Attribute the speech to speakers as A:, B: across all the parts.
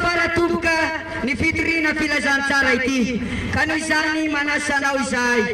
A: mamparatomboka ny fitoriana filazantsara ity ka noho izany manasanao izahay.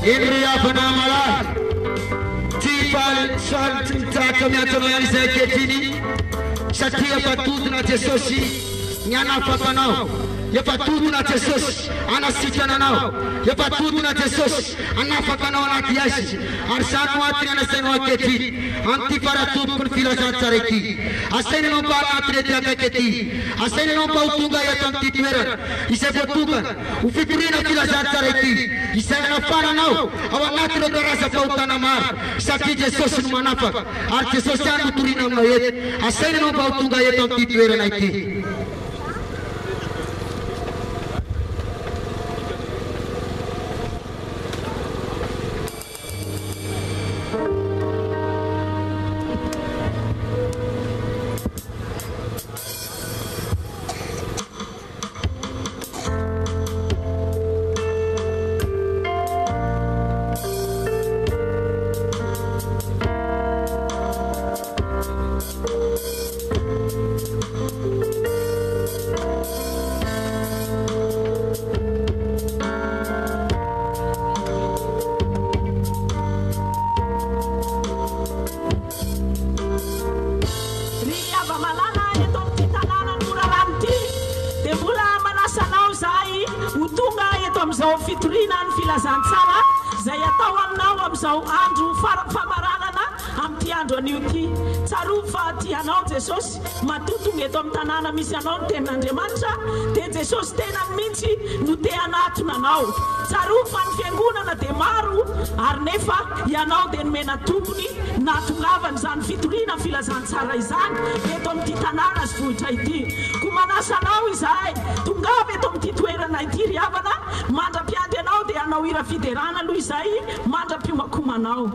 B: Indria Panamala, Tifal, Takamiatoyan Zeketini, Satia Patuna Tesosi, Yana Papanao, Yapatuna Tesos, Anasitanao, Yapatuna Tesos, Anafatano Kiashi, Arsanwatiana Senwaketi, Antiparatum Filazantareki, Aseno Palatria Gaketi, Aseno Pautunga Yatantitimera, Isapotuga, Ufiturina Filazantareki, Isana Paranao, our natural Garasa Pautanamar, Saki Jesus Manafa, Archesosiano Turina Noyet, Aseno Pautunga Yatantitimera.
C: Amzao fitoriana ny filazantsara zay atao aminao amzao andro famaranana amin'ny ty andro anio ty tsaroa fa ty anao Jesosy matotony eto amin'ny tanàna misy anao ny tenin'Andriamanitra dia Jesosy tena mihitsy no te hanatona anao tsaroa fa ny fiangonana dia maro ary nefa ianao dia nomena tombony natongavany izany fitoriana filazantsara izany eto amin'ity tanàna sy vohitra ity ko manasa anao izahay tongava eto amin'ity toerana ity ry havana mandra-piady anao dia anao hira fiderana aloha izay mandra-piomakomanao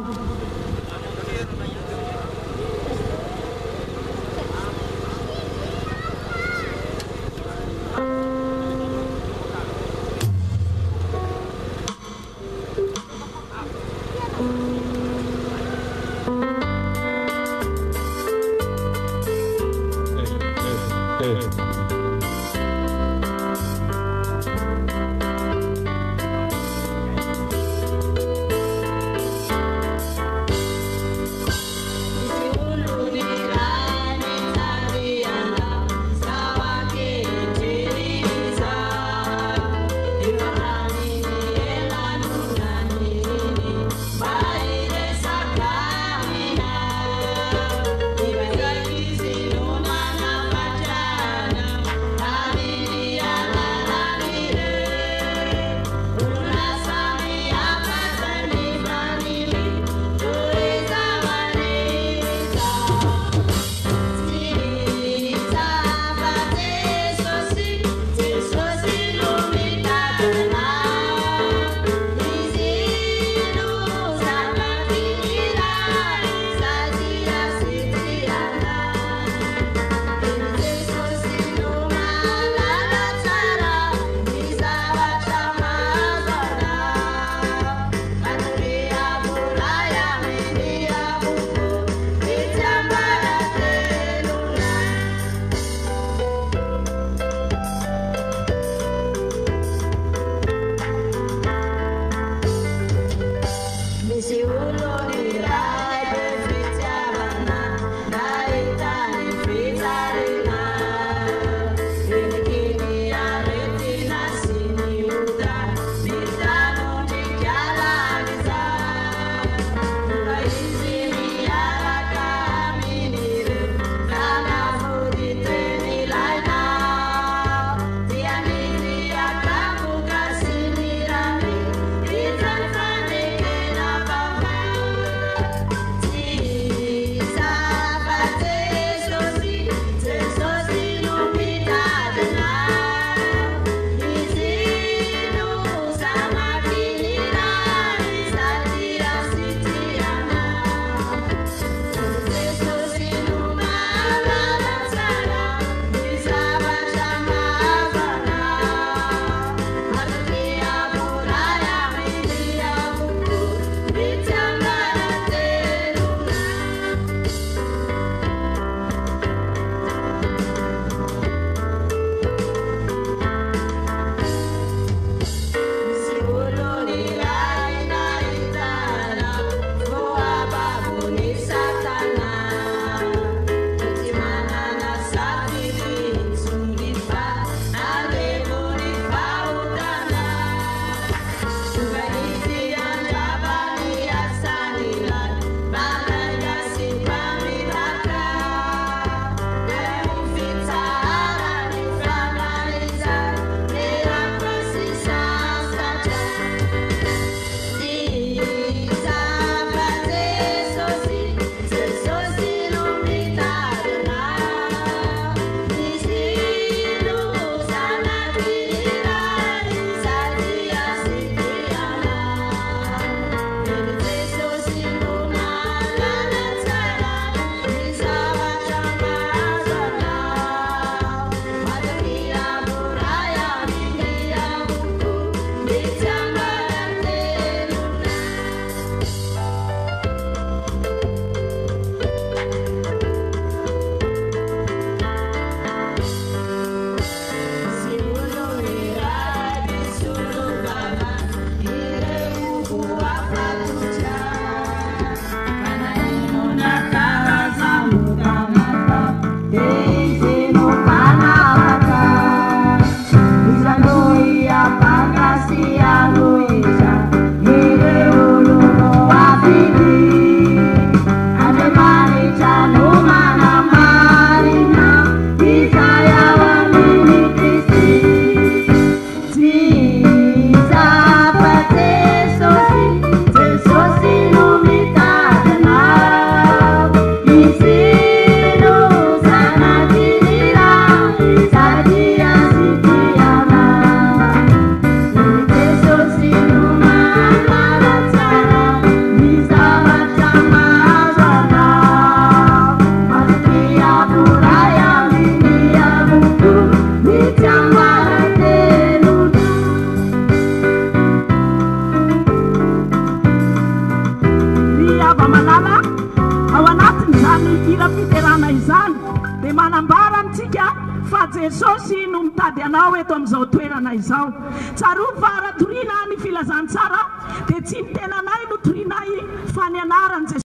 C: izany dia manambara amintsika fa Jesosy no mitady anao eto amin'izao toerana izao. Tsaroa fa raha toriana ny filazantsara dia tsy ny tenanay no torianay fa ny anaran'i Jesosy.